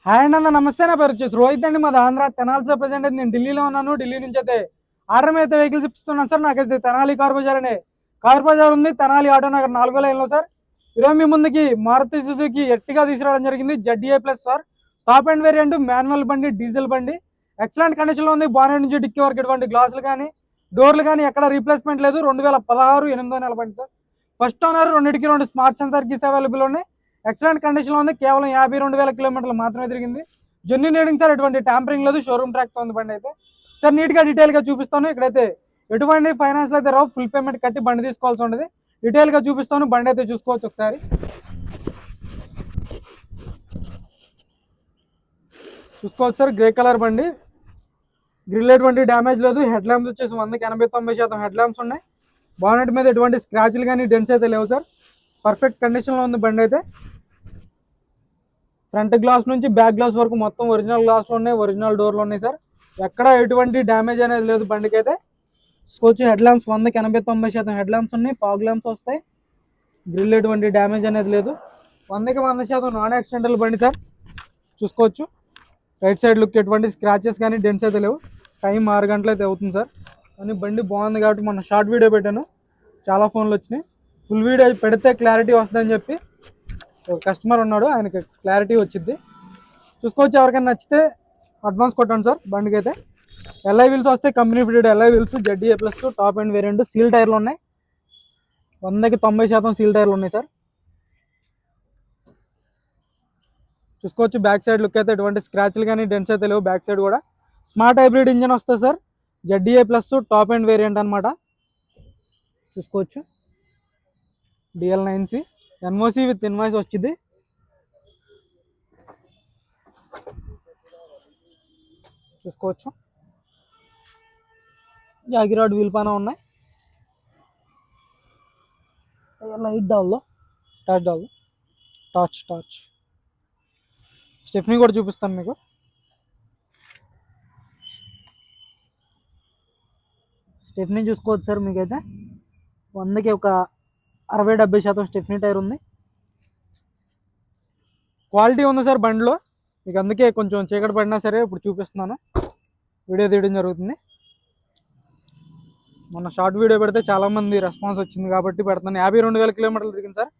Hi అండి అన్న, నమస్తే. నా పేరు వచ్చేసి రోహిత్ అండి. మాది ఆంధ్ర తెనాలిలో ప్రజెంట్ అయితే నేను ఢిల్లీలో ఉన్నాను. ఢిల్లీ నుంచి అయితే ఆర్డర్ అయితే వెహికల్స్ ఇస్తున్నాను సార్. నాకైతే తెనాలి కార్ బజార్ అండి, కార్ బజార్ ఉంది, తెనాలి ఆటో నగర్ 4వ లైన్లో సార్. ఈరోజు మీ ముందుకి మారుతి సుజుకి ఎర్టిగా తీసుకురావడం జరిగింది. ZDA plus sir, top and variant, manual బండి, డీజిల్ బండి, ఎక్సలెంట్ కండిషన్లో ఉంది. బానెట్ నుంచి డిక్కీ వరకు ఎటువంటి గ్లాసులు కానీ డోర్లు కానీ ఎక్కడ రీప్లేస్మెంట్ లేదు. 2016 8వ నెల బండి సార్. ఫస్ట్ ఓనర్, రెండింటికి 2 స్మార్ట్ సెన్సార్ కీస్ అవైలబుల్ ఉన్నాయి. ఎక్సలెంట్ కండిషన్లో ఉంది. కేవలం 52,000 కిలోమీటర్లు మాత్రమే తిరిగింది. జెన్యూన్ రీడింగ్ సార్, ఎటువంటి ట్యాంపరింగ్ లేదు. షోరూమ్ ట్రాక్తో ఉంది బండి అయితే సార్. నీట్గా డీటెయిల్గా చూపిస్తాను. ఇక్కడైతే ఎటువంటి ఫైనాన్స్ అయితే రావు, ఫుల్ పేమెంట్ కట్టి బండి తీసుకోవాల్సి ఉంటుంది. డీటెయిల్గా చూపిస్తాను. బండి అయితే చూసుకోవచ్చు ఒకసారి. చూసుకోవచ్చు సార్, గ్రే కలర్ బండి, గ్రిల్ ఎటువంటి డ్యామేజ్ లేదు. హెడ్ ల్యాంప్స్ వచ్చేసి 100కి 80-90% హెడ్ ల్యాంప్స్ ఉన్నాయి. బానెట్ మీద ఎటువంటి స్క్రాచ్లు కానీ డెంట్స్ అయితే లేవు సార్. పర్ఫెక్ట్ కండిషన్లో ఉంది బండి అయితే. ఫ్రంట్ గ్లాస్ నుంచి బ్యాక్ గ్లాస్ వరకు మొత్తం ఒరిజినల్ గ్లాస్లో ఉన్నాయి, ఒరిజినల్ డోర్లు ఉన్నాయి సార్. ఎక్కడ ఎటువంటి డ్యామేజ్ అనేది లేదు బండికి అయితే. చూసుకోవచ్చు, హెడ్ ల్యాంప్స్ 100కి 80-90% హెడ్ ల్యాంప్స్ ఉన్నాయి. ఫాగ్ ల్యాంప్స్ వస్తాయి. గ్రిల్ ఎటువంటి డ్యామేజ్ అనేది లేదు. 100కి 100% నాన్ యాక్సిడెంటల్ బండి సార్. చూసుకోవచ్చు, రైట్ సైడ్ లుక్ ఎటువంటి స్క్రాచెస్ కానీ డెంట్స్ అయితే లేవు. టైం 6 గంటలు అయితే అవుతుంది సార్. కానీ బండి బాగుంది కాబట్టి మొన్న షార్ట్ వీడియో పెట్టాను, చాలా ఫోన్లు వచ్చినాయి. ఫుల్ వీడియో పెడితే క్లారిటీ వస్తుందని చెప్పి ఒక కస్టమర్ ఉన్నాడు, ఆయనకి క్లారిటీ వచ్చింది. చూసుకోవచ్చు, ఎవరికైనా నచ్చితే అడ్వాన్స్ కొట్టండి సార్. బండికి అయితే LI వీల్స్ వస్తాయి, company fitted LI wheels, ZDA plus, top and variant, seal టైర్లు ఉన్నాయి. 100కి 90% సీల్ టైర్లు ఉన్నాయి సార్. చూసుకోవచ్చు, బ్యాక్ సైడ్ లుక్ అయితే ఎటువంటి స్క్రాచ్లు కానీ డెంట్స్ అయితే లేవు. బ్యాక్ సైడ్ కూడా స్మార్ట్ హైబ్రిడ్ ఇంజన్ వస్తుంది sir. ZDA plus, top and variant అనమాట. చూసుకోవచ్చు, DL9C NOC విత్ ఇన్వాయిస్ వచ్చింది. చూసుకోవచ్చు, జాగిరాడ్ వీల్ పానా ఉన్నాయి. లైట్ డాల్లో టార్చ్ స్టెఫ్నీ కూడా చూపిస్తాను మీకు. స్టెఫ్నీ చూసుకోవచ్చు సార్. మీకైతే 100కి ఒక 60-70% స్టెఫ్నీ టైర్ ఉంది. క్వాలిటీ ఉంది సార్ బండిలో మీకు. అందుకే కొంచెం చీకటి పడినా సరే ఇప్పుడు చూపిస్తున్నాను, వీడియో తీయడం జరుగుతుంది. మొన్న షార్ట్ వీడియో పెడితే చాలామంది రెస్పాన్స్ వచ్చింది కాబట్టి పెడుతున్నాను. 52,000 కిలోమీటర్లు తిరిగింది సార్.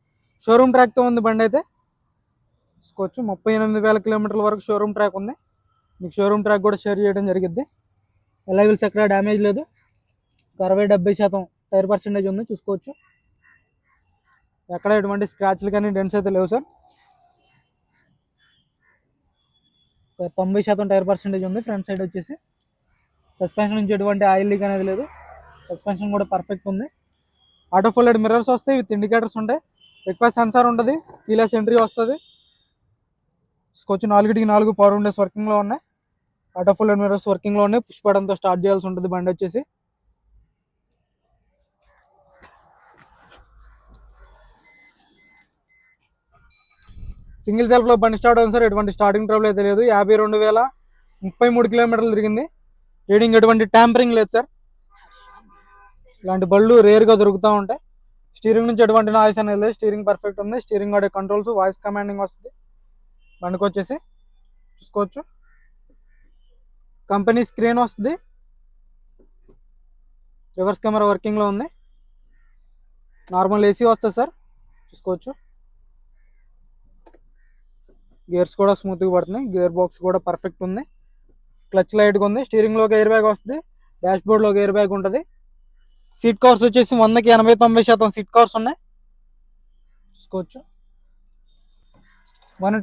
షోరూమ్ ట్రాక్తో ఉంది బండి అయితే. చూసుకోవచ్చు, 38,000 కిలోమీటర్ల వరకు షోరూమ్ ట్రాక్ ఉంది. మీకు షోరూమ్ ట్రాక్ కూడా షేర్ చేయడం జరిగింది. LI వీల్స్ ఎక్కడ డ్యామేజ్ లేదు. 60-70% టైర్ పర్సెంటేజ్ ఉంది. చూసుకోవచ్చు, ఎక్కడ ఎటువంటి స్క్రాచ్లు కానీ డెంట్స్ అయితే లేవు సార్. 90% టైర్ పర్సెంటేజ్ ఉంది. ఫ్రంట్ సైడ్ వచ్చేసి సస్పెన్షన్ నుంచి ఎటువంటి ఆయిల్ లీక్ అనేది లేదు. సస్పెన్షన్ కూడా పర్ఫెక్ట్ ఉంది. ఆటో ఫోల్డెడ్ మిర్రర్స్ వస్తాయి, విత్ ఇండికేటర్స్ ఉంటాయి. రిక్వెస్ట్ సెన్సార్ ఉంటుంది, కీలెస్ ఎంట్రీ వస్తుంది. చూసుకోవచ్చు, 4కి 4 పవర్ విండోస్ వర్కింగ్లో ఉన్నాయి. ఆటో ఫోల్డెడ్ మిర్రర్స్ వర్కింగ్లో ఉన్నాయి. పుష్ బటన్తో స్టార్ట్ చేయాల్సి ఉంటుంది బండి వచ్చేసి. సింగిల్ సెల్ఫ్లో బండి స్టార్ట్ అవుతుంది సార్. ఎటువంటి స్టార్టింగ్ ట్రబుల్ అయితే లేదు. 52,033 కిలోమీటర్లు తిరిగింది. రీడింగ్ ఎటువంటి ట్యాంపరింగ్ లేదు సార్. ఇలాంటి బళ్ళు రేర్గా దొరుకుతూ ఉంటాయి. స్టీరింగ్ నుంచి ఎటువంటి నాయిస్ అనేది లేదు. స్టీరింగ్ పర్ఫెక్ట్ ఉంది. స్టీరింగ్ ఆడే కంట్రోల్స్, వాయిస్ కమాండింగ్ వస్తుంది బండికి వచ్చేసి. చూసుకోవచ్చు, కంపెనీ స్క్రీన్ వస్తుంది. రివర్స్ కెమెరా వర్కింగ్లో ఉంది. నార్మల్ AC వస్తుంది సార్. చూసుకోవచ్చు, గేర్స్ కూడా స్మూత్గా పడుతున్నాయి. గేర్ బాక్స్ కూడా పర్ఫెక్ట్ ఉంది. క్లచ్ లైట్గా ఉంది. స్టీరింగ్లోకి ఎయిర్ బ్యాగ్ వస్తుంది. డాష్ బోర్డ్లోకి ఎయిర్ బ్యాగ్ ఉంటుంది. సీట్ కవర్స్ వచ్చేసి 100కి 80-90% సీట్ కవర్స్ ఉన్నాయి. చూసుకోవచ్చు, 1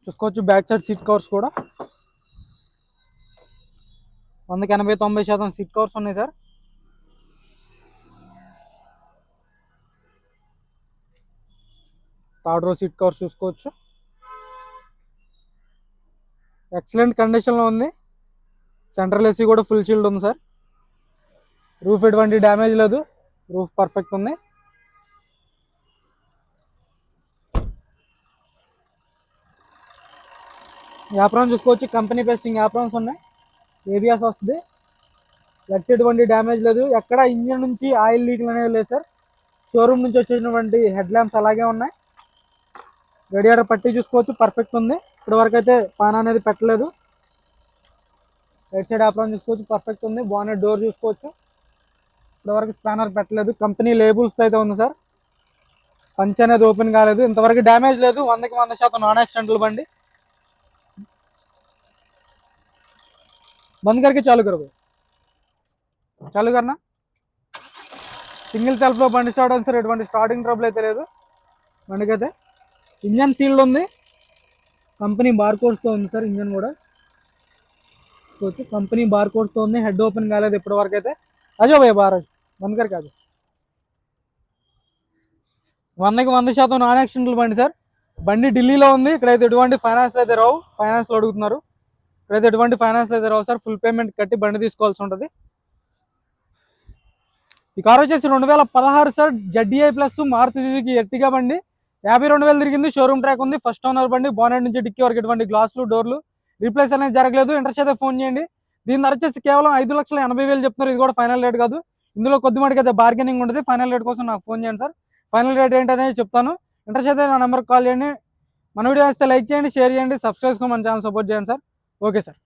చూసుకోవచ్చు, బ్యాక్ సైడ్ సీట్ కవర్స్ కూడా 100కి 80-90% సీట్ కవర్స్ ఉన్నాయి sir. Third row seat covers చూసుకోవచ్చు, ఎక్సలెంట్ కండిషన్లో ఉంది. సెంట్రల్ AC కూడా ఫుల్ షీల్డ్ ఉంది సార్. రూఫ్ ఎటువంటి డ్యామేజ్ లేదు. రూఫ్ పర్ఫెక్ట్ ఉంది. యాప్రాన్ చూసుకోవచ్చు, కంపెనీ పేస్టింగ్ యాప్రాన్స్ ఉన్నాయి. ఏబిఎస్ వస్తుంది. లెగ్స్ ఎటువంటి డ్యామేజ్ లేదు, ఎక్కడ ఇంజన్ నుంచి ఆయిల్ లీక్లు అనేది లేదు సార్. షోరూమ్ నుంచి వచ్చేసినటువంటి హెడ్ ల్యాంప్స్ అలాగే ఉన్నాయి. రేడియేటర్ పట్టి చూసుకోవచ్చు, పర్ఫెక్ట్ ఉంది. ఇప్పటి వరకు అయితే పాన్ అనేది పెట్టలేదు. రైట్ సైడ్ ఆప్రాన్ చూసుకోవచ్చు, పర్ఫెక్ట్ ఉంది. బానెట్ డోర్ చూసుకోవచ్చు, ఇప్పటివరకు స్పానర్ పెట్టలేదు. కంపెనీ లేబుల్స్ అయితే ఉంది సార్. పంచ్ అనేది ఓపెన్ కాలేదు, ఇంతవరకు డ్యామేజ్ లేదు. 100కి 100% నాన్ యాక్సిడెంటల్ బండి. బంద్ करके चालू करो, చాలు కన్నా. సింగిల్ సెల్ఫ్లో బండి స్టార్ట్ అవుతుంది సార్, ఎటువంటి స్టార్టింగ్ ట్రబుల్ అయితే లేదు బండికి అయితే. ఇంజన్ సీల్డ్ ఉంది, కంపెనీ బార్ కోడ్స్తో ఉంది సార్. ఇంజన్ కూడా కంపెనీ బార్ కోడ్స్తో ఉంది. హెడ్ ఓపెన్ కాలేదు ఇప్పటి వరకు అయితే. అజో భయ్య బార్ బంద్ కర్ కాదు. 100కి 100% నాన్ యాక్సిడెంటల్ బండి సార్. బండి ఢిల్లీలో ఉంది. ఇక్కడైతే ఎటువంటి ఫైనాన్స్ అయితే రావు, ఫైనాన్స్లో అడుగుతున్నారు. ఇక్కడైతే ఎటువంటి ఫైనాన్స్ అయితే రావు సార్. ఫుల్ పేమెంట్ కట్టి బండి తీసుకోవాల్సి ఉంటుంది. ఈ కార్ వచ్చేసి 2016 sir. ZDI plus Maruti Suzuki Ertiga బండి. 52,000 తిరిగింది. షోరూమ్ ట్రాక్ ఉంది. ఫస్ట్ ఓనర్ బండి. బానెట్ నుంచి డిక్కీ వరకు ఎటువంటి గ్లాసులు డోర్లు రీప్లేస్ అనేది జరగలేదు. ఇంట్రెస్ట్ అయితే ఫోన్ చేయండి. దీని ధర వచ్చేసి కేవలం 5,80,000 చెప్తున్నారు. ఇది కూడా ఫైనల్ రేట్ కాదు, ఇందులో కొద్ది మటుకు అయితే బార్గెనింగ్ ఉంటుంది. ఫైనల్ రేట్ కోసం నాకు ఫోన్ చేయండి సార్. ఫైనల్ రేట్ ఏంటనేది చెప్తాను. ఇంట్రెస్ట్ అయితే నా నెంబర్కి కాల్ చేయండి. మన వీడియో వస్తే లైక్ చేయండి, షేర్ చేయండి, సబ్స్క్రైబ్ చేసుకొని మన ఛానల్ సపోర్ట్ చేయండి సార్. Okay sir.